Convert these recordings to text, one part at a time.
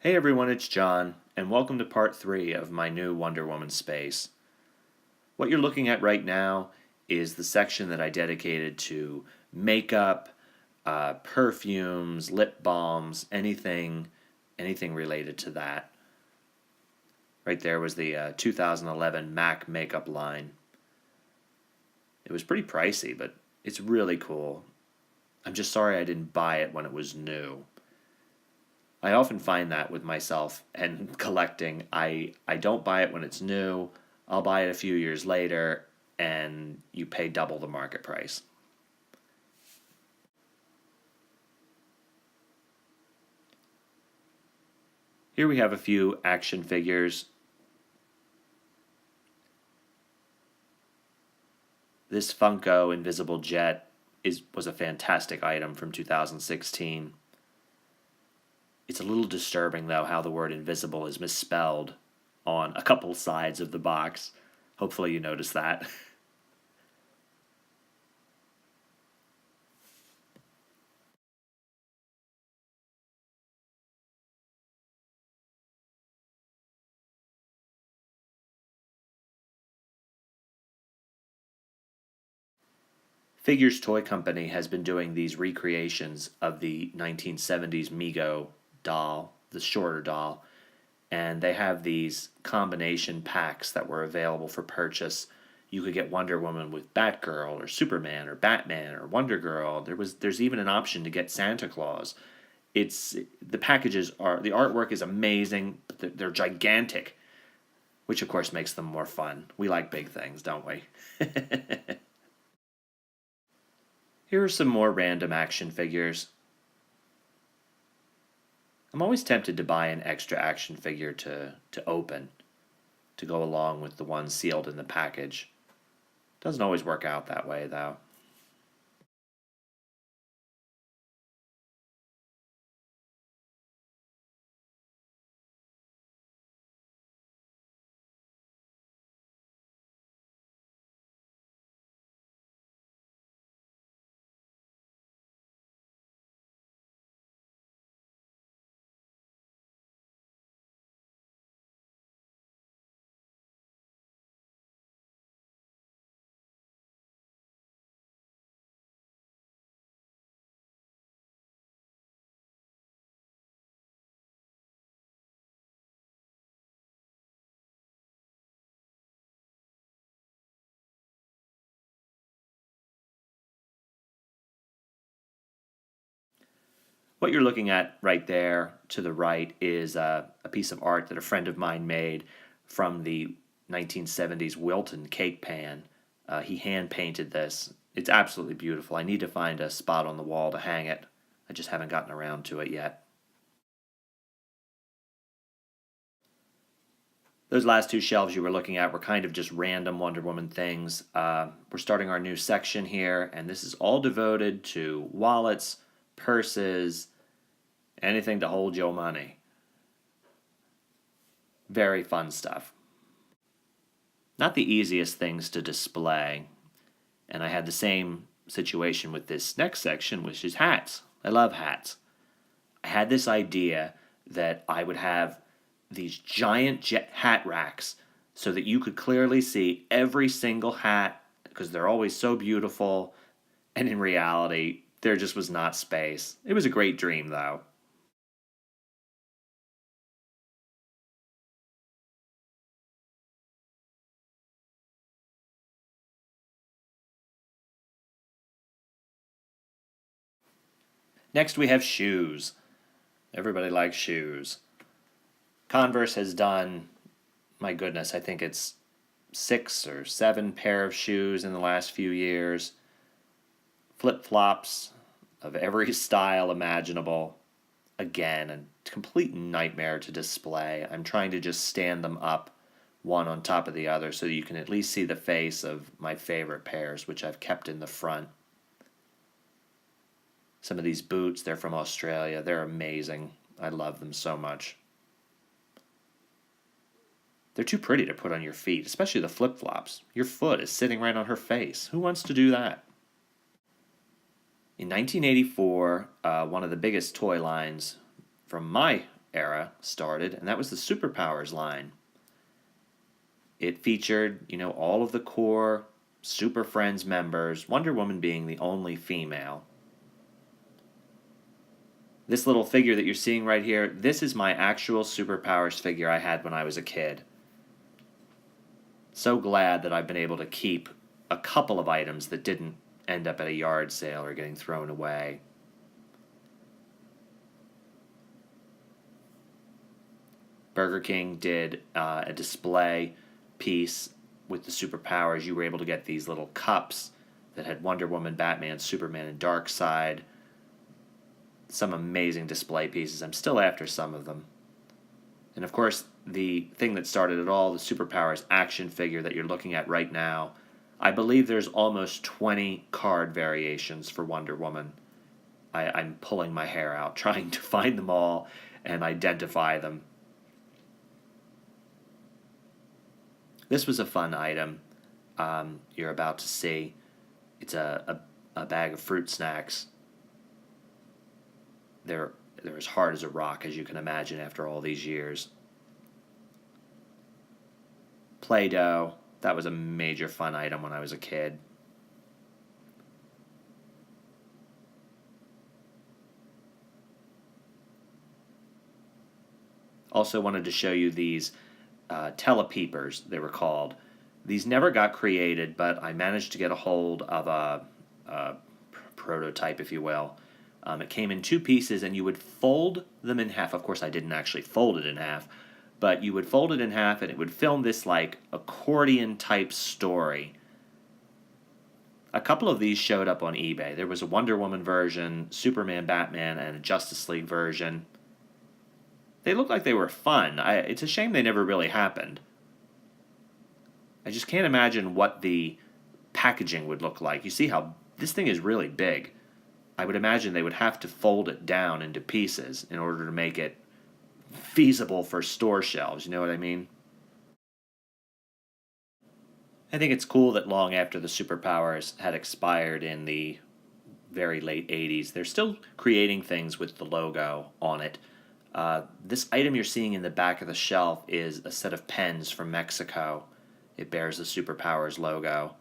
Hey everyone, it's John, and welcome to part 3 of my new Wonder Woman space. What you're looking at right now is the section that I dedicated to makeup, perfumes, lip balms, anything related to that. Right there was the 2011 MAC makeup line. It was pretty pricey, but it's really cool. I'm just sorry I didn't buy it when it was new. I often find that with myself and collecting. I don't buy it when it's new. I'll buy it a few years later, and you pay double the market price. Here we have a few action figures. This Funko Invisible Jet was a fantastic item from 2016. It's a little disturbing, though, how the word invisible is misspelled on a couple sides of the box. Hopefully you notice that. Figures Toy Company has been doing these recreations of the 1970s Mego doll, the shorter doll, and they have these combination packs that were available for purchase. You could get Wonder Woman with Batgirl or Superman or Batman or Wonder Girl. There's even an option to get Santa Claus. The packages are the artwork is amazing, but they're gigantic, which of course makes them more fun. We like big things, don't we? Here are some more random action figures. I'm always tempted to buy an extra action figure to open, to go along with the one sealed in the package. Doesn't always work out that way, though. What you're looking at right there to the right is a piece of art that a friend of mine made from the 1970s Wilton cake pan. He hand painted this. It's absolutely beautiful. I need to find a spot on the wall to hang it. I just haven't gotten around to it yet. Those last two shelves you were looking at were kind of just random Wonder Woman things. We're starting our new section here, and this is all devoted to wallets, purses, anything to hold your money. Very fun stuff. Not the easiest things to display, and I had the same situation with this next section, which is hats. I love hats. I had this idea that I would have these giant hat racks so that you could clearly see every single hat because they're always so beautiful, and in reality, there just was not space. It was a great dream, though. Next, we have shoes. Everybody likes shoes. Converse has done, my goodness, I think it's 6 or 7 pair of shoes in the last few years. Flip-flops of every style imaginable. Again, a complete nightmare to display. I'm trying to just stand them up one on top of the other so that you can at least see the face of my favorite pairs, which I've kept in the front. Some of these boots, they're from Australia. They're amazing. I love them so much. They're too pretty to put on your feet, especially the flip-flops. Your foot is sitting right on her face. Who wants to do that? In 1984, one of the biggest toy lines from my era started, and that was the Superpowers line. It featured, all of the core Super Friends members, Wonder Woman being the only female. This little figure that you're seeing right here, this is my actual Superpowers figure I had when I was a kid. So glad that I've been able to keep a couple of items that didn't end up at a yard sale or getting thrown away. Burger King did a display piece with the Superpowers. You were able to get these little cups that had Wonder Woman, Batman, Superman, and Darkseid. Some amazing display pieces. I'm still after some of them. And of course, the thing that started it all, the Superpowers action figure that you're looking at right now, I believe there's almost 20 card variations for Wonder Woman. I'm pulling my hair out trying to find them all and identify them. This was a fun item you're about to see. It's a bag of fruit snacks. They're as hard as a rock, as you can imagine, after all these years. Play-Doh, that was a major fun item when I was a kid. Also wanted to show you these telepeepers, they were called. These never got created, but I managed to get a hold of a prototype, if you will. It came in two pieces, and you would fold them in half. Of course, I didn't actually fold it in half, but you would fold it in half, and it would film this like accordion-type story. A couple of these showed up on eBay. There was a Wonder Woman version, Superman, Batman, and a Justice League version. They looked like they were fun. It's a shame they never really happened. I just can't imagine what the packaging would look like. You see how this thing is really big. I would imagine they would have to fold it down into pieces in order to make it feasible for store shelves. You know what I mean? I think it's cool that long after the Superpowers had expired in the very late 80s, they're still creating things with the logo on it. This item you're seeing in the back of the shelf is a set of pens from Mexico. It bears the Superpowers logo.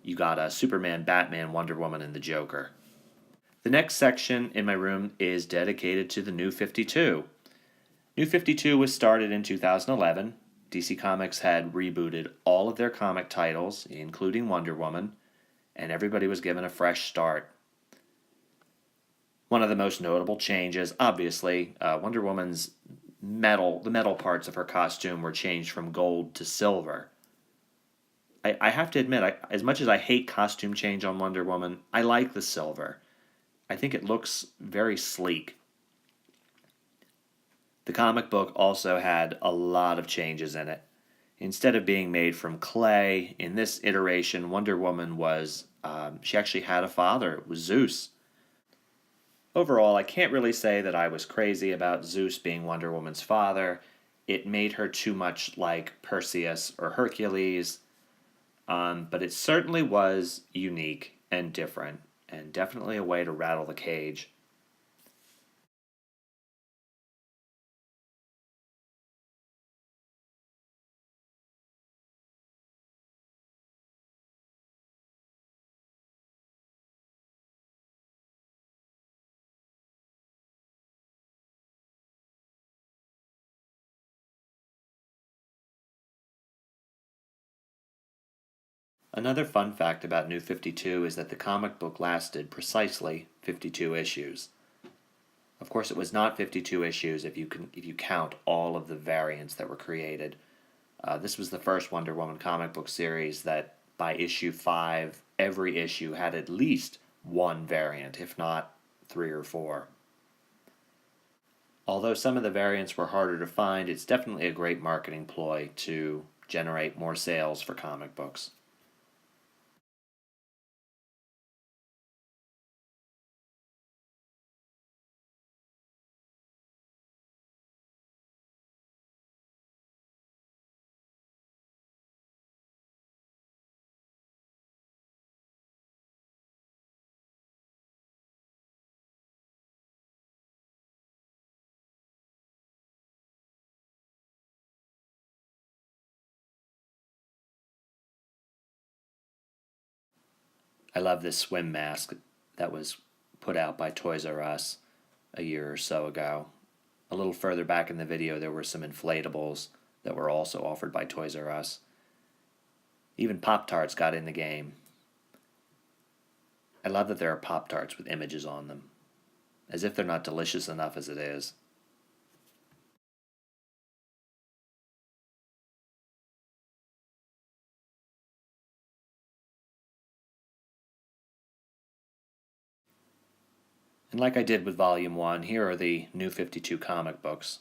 You got a Superman, Batman, Wonder Woman, and the Joker. The next section in my room is dedicated to the New 52. New 52 was started in 2011. DC Comics had rebooted all of their comic titles, including Wonder Woman, and everybody was given a fresh start. One of the most notable changes, obviously, Wonder Woman's the metal parts of her costume were changed from gold to silver. I have to admit, as much as I hate costume change on Wonder Woman, I like the silver. I think it looks very sleek. The comic book also had a lot of changes in it. Instead of being made from clay, in this iteration, Wonder Woman she actually had a father. It was Zeus. Overall, I can't really say that I was crazy about Zeus being Wonder Woman's father. It made her too much like Perseus or Hercules, but it certainly was unique and different, and definitely a way to rattle the cage. Another fun fact about New 52 is that the comic book lasted precisely 52 issues. Of course, it was not 52 issues if you count all of the variants that were created. This was the first Wonder Woman comic book series that by issue 5, every issue had at least one variant, if not 3 or 4. Although some of the variants were harder to find, it's definitely a great marketing ploy to generate more sales for comic books. I love this swim mask that was put out by Toys R Us a year or so ago. A little further back in the video, there were some inflatables that were also offered by Toys R Us. Even Pop-Tarts got in the game. I love that there are Pop-Tarts with images on them, as if they're not delicious enough as it is. And like I did with Volume 1, here are the New 52 comic books.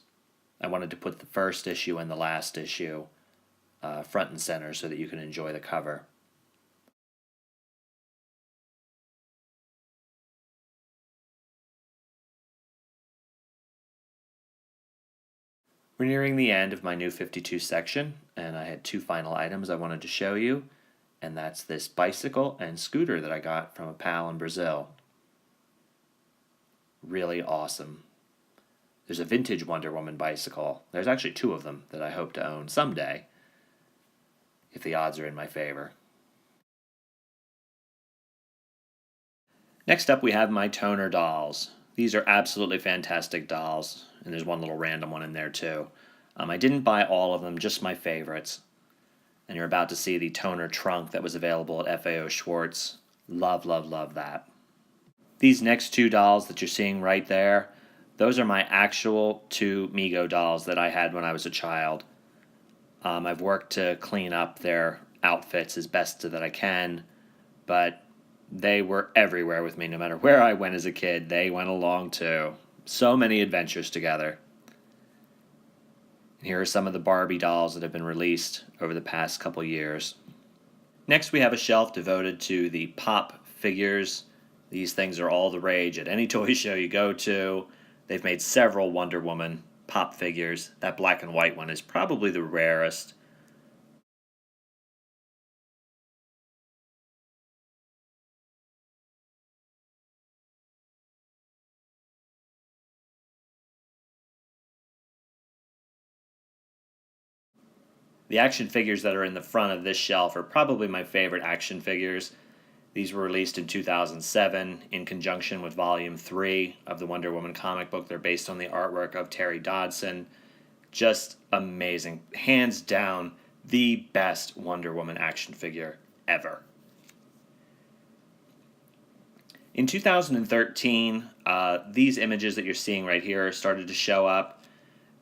I wanted to put the first issue and the last issue front and center so that you can enjoy the cover. We're nearing the end of my New 52 section, and I had two final items I wanted to show you, and that's this bicycle and scooter that I got from a pal in Brazil. Really awesome. There's a vintage Wonder Woman bicycle. There's actually two of them that I hope to own someday, if the odds are in my favor. Next up we have my toner dolls. These are absolutely fantastic dolls, and there's one little random one in there too. I didn't buy all of them, just my favorites. And you're about to see the toner trunk that was available at FAO Schwartz. Love, love, love that. These next two dolls that you're seeing right there, those are my actual two Mego dolls that I had when I was a child. I've worked to clean up their outfits as best that I can, but they were everywhere with me. No matter where I went as a kid, they went along too. So many adventures together. Here are some of the Barbie dolls that have been released over the past couple years. Next we have a shelf devoted to the pop figures. These things are all the rage at any toy show you go to. They've made several Wonder Woman pop figures. That black and white one is probably the rarest. The action figures that are in the front of this shelf are probably my favorite action figures. These were released in 2007 in conjunction with Volume 3 of the Wonder Woman comic book. They're based on the artwork of Terry Dodson. Just amazing. Hands down, the best Wonder Woman action figure ever. In 2013, these images that you're seeing right here started to show up.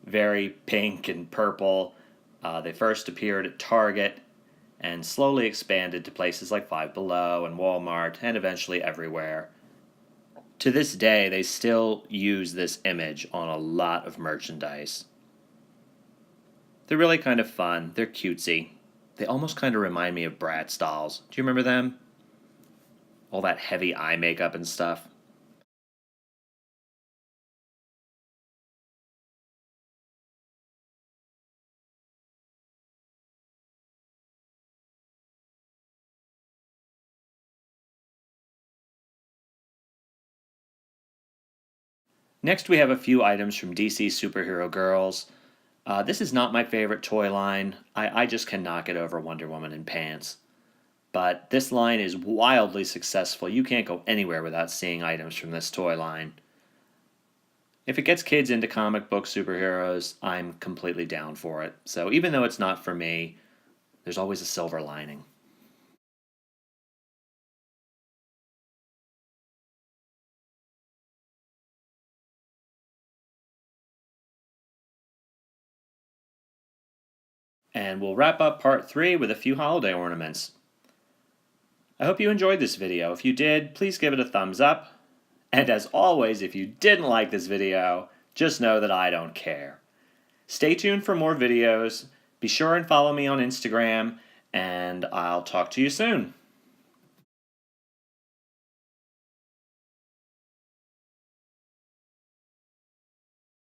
Very pink and purple. They first appeared at Target and slowly expanded to places like Five Below and Walmart and eventually everywhere. To this day, they still use this image on a lot of merchandise. They're really kind of fun. They're cutesy. They almost kind of remind me of Bratz dolls. Do you remember them? All that heavy eye makeup and stuff. Next we have a few items from DC Superhero Girls. This is not my favorite toy line. I just cannot get over Wonder Woman in pants. But this line is wildly successful. You can't go anywhere without seeing items from this toy line. If it gets kids into comic book superheroes, I'm completely down for it. So even though it's not for me, there's always a silver lining. And we'll wrap up part 3 with a few holiday ornaments. I hope you enjoyed this video. If you did, please give it a thumbs up. And as always, if you didn't like this video, just know that I don't care. Stay tuned for more videos. Be sure and follow me on Instagram, and I'll talk to you soon.